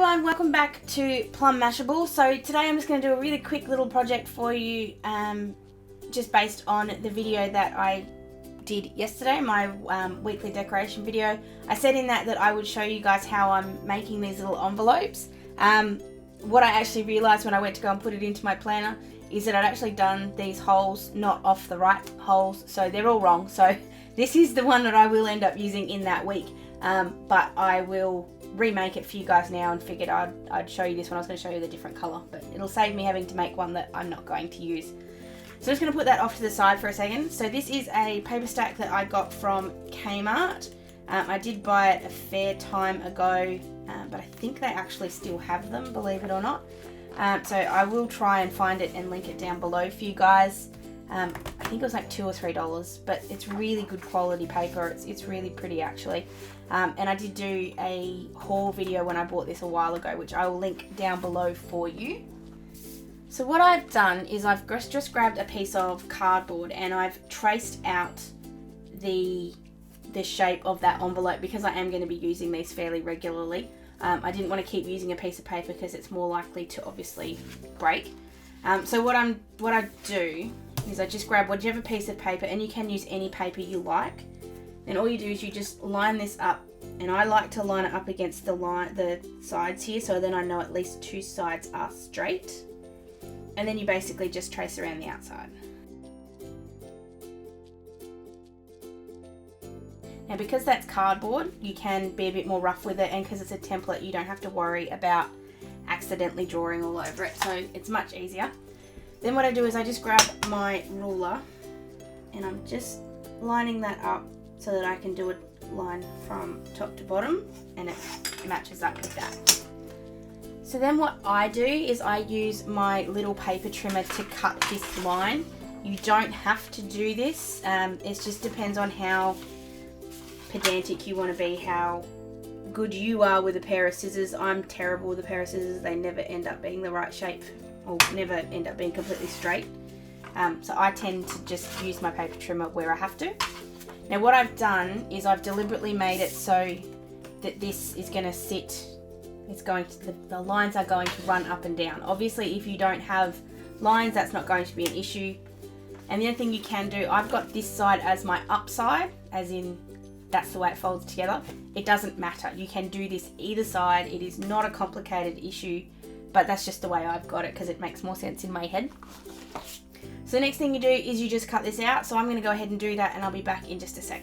everyone, welcome back to Plum Mashable. So today I'm just going to do a really quick little project for you, just based on the video that I did yesterday, my weekly decoration video. I said in that I would show you guys how I'm making these little envelopes. What I actually realised when I went to go and put it into my planner is that I'd actually done these holes not off the right holes, so they're all wrong. So this is the one that I will end up using in that week, but I will remake it for you guys now, and figured I'd show you this one. I was going to show you the different colour, but it'll save me having to make one that I'm not going to use. So I'm just going to put that off to the side for a second. So this is a paper stack that I got from K-Mart. I did buy it a fair time ago, but I think they actually still have them, believe it or not. So I will try and find it and link it down below for you guys. I think it was like $2 or $3, but it's really good quality paper. It's really pretty actually. And I did do a haul video when I bought this a while ago, which I will link down below for you. So what I've done is I've just grabbed a piece of cardboard and I've traced out the shape of that envelope, because I am going to be using these fairly regularly. I didn't want to keep using a piece of paper because it's more likely to obviously break. So what I do is I just grab whichever piece of paper, and you can use any paper you like. And all you do is you just line this up, and I like to line it up against the sides here, so then I know at least two sides are straight. And then you basically just trace around the outside. Now because that's cardboard, you can be a bit more rough with it, and because it's a template, you don't have to worry about accidentally drawing all over it, so it's much easier. Then what I do is I just grab my ruler, and I'm just lining that up so that I can do a line from top to bottom, and it matches up with that. So then what I do is I use my little paper trimmer to cut this line. You don't have to do this, it just depends on how pedantic you want to be, how good you are with a pair of scissors. I'm terrible with a pair of scissors. They never end up being the right shape, or never end up being completely straight. So I tend to just use my paper trimmer where I have to. Now what I've done is I've deliberately made it so that this is going to sit, the lines are going to run up and down. Obviously if you don't have lines, that's not going to be an issue. And the other thing you can do, I've got this side as my upside, as in that's the way it folds together. It doesn't matter. You can do this either side. It is not a complicated issue, but that's just the way I've got it because it makes more sense in my head. So the next thing you do is you just cut this out. So I'm going to go ahead and do that, and I'll be back in just a sec.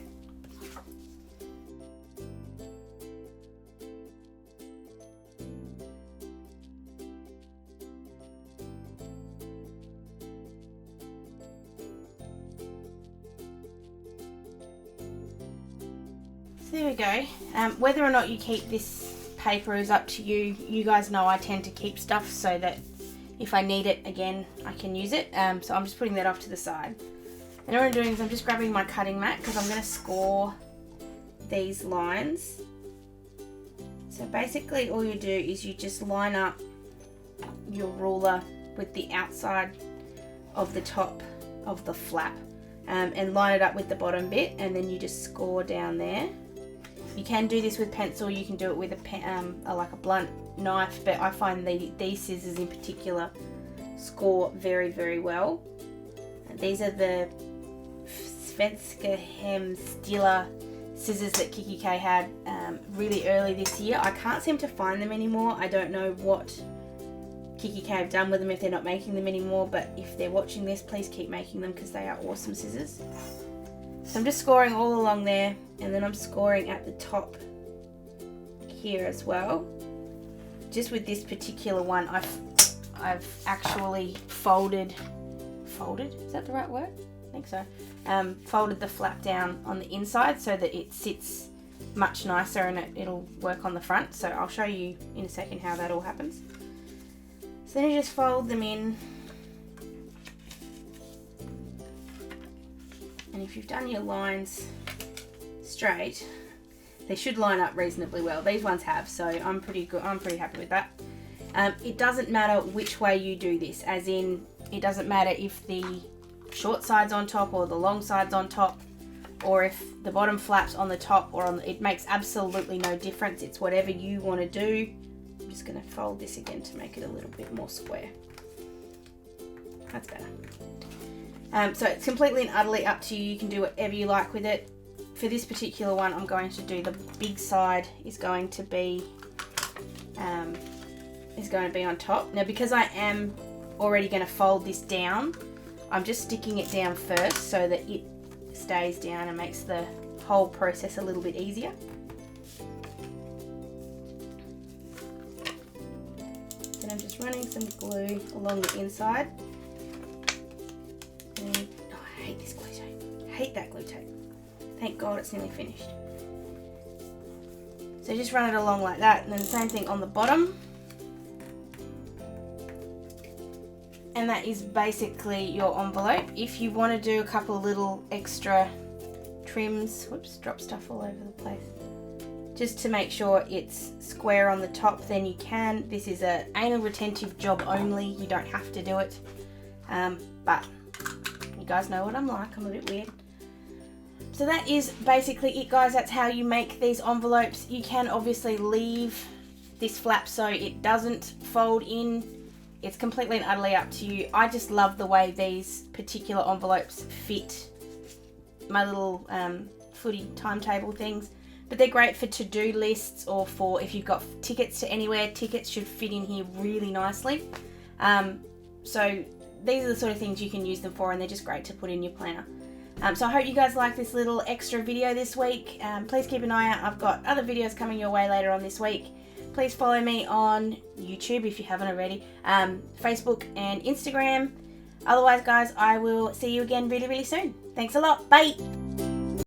So there we go. Whether or not you keep this paper is up to you. You guys know I tend to keep stuff so that if I need it again, I can use it. So I'm just putting that off to the side. And what I'm doing is I'm just grabbing my cutting mat, because I'm going to score these lines. So basically all you do is you just line up your ruler with the outside of the top of the flap, and line it up with the bottom bit, and then you just score down there. You can do this with pencil, you can do it with like a blunt knife, but I find these scissors in particular score very, very well. And these are the Svenska Hem Stila scissors that Kikki-k had really early this year. I can't seem to find them anymore. I don't know what Kikki-k have done with them, if they're not making them anymore, but if they're watching this, please keep making them because they are awesome scissors. So I'm just scoring all along there, and then I'm scoring at the top here as well. Just with this particular one, I've actually folded, is that the right word? I think so. Folded the flap down on the inside so that it sits much nicer, and it'll work on the front. So I'll show you in a second how that all happens. So then you just fold them in. And if you've done your lines straight, they should line up reasonably well. These ones have, so I'm pretty good. I'm pretty happy with that. It doesn't matter which way you do this, as in it doesn't matter if the short side's on top or the long side's on top, or if the bottom flap's on the top or on the, it makes absolutely no difference. It's whatever you want to do. just going to fold this again to make it a little bit more square. That's better. So it's completely and utterly up to you. You can do whatever you like with it. For this particular one, I'm going to do the big side is going to be on top. Now, because I am already going to fold this down, I'm just sticking it down first so that it stays down and makes the whole process a little bit easier. Then I'm just running some glue along the inside. And, oh, I hate this glue tape. I hate that glue tape. Thank God it's nearly finished. So just run it along like that, and then the same thing on the bottom. And that is basically your envelope. If you want to do a couple of little extra trims, whoops, drop stuff all over the place, just to make sure it's square on the top, then you can. This is a anal retentive job only. You don't have to do it. But you guys know what I'm like. I'm a bit weird. So that is basically it, guys. That's how you make these envelopes. You can obviously leave this flap so it doesn't fold in. It's completely and utterly up to you. I just love the way these particular envelopes fit my little footy timetable things. But they're great for to-do lists, or for if you've got tickets to anywhere. Tickets should fit in here really nicely. So these are the sort of things you can use them for, and they're just great to put in your planner. So I hope you guys like this little extra video this week. Please keep an eye out. I've got other videos coming your way later on this week. Please follow me on YouTube if you haven't already, Facebook and Instagram. Otherwise, guys, I will see you again really, really soon. Thanks a lot. Bye.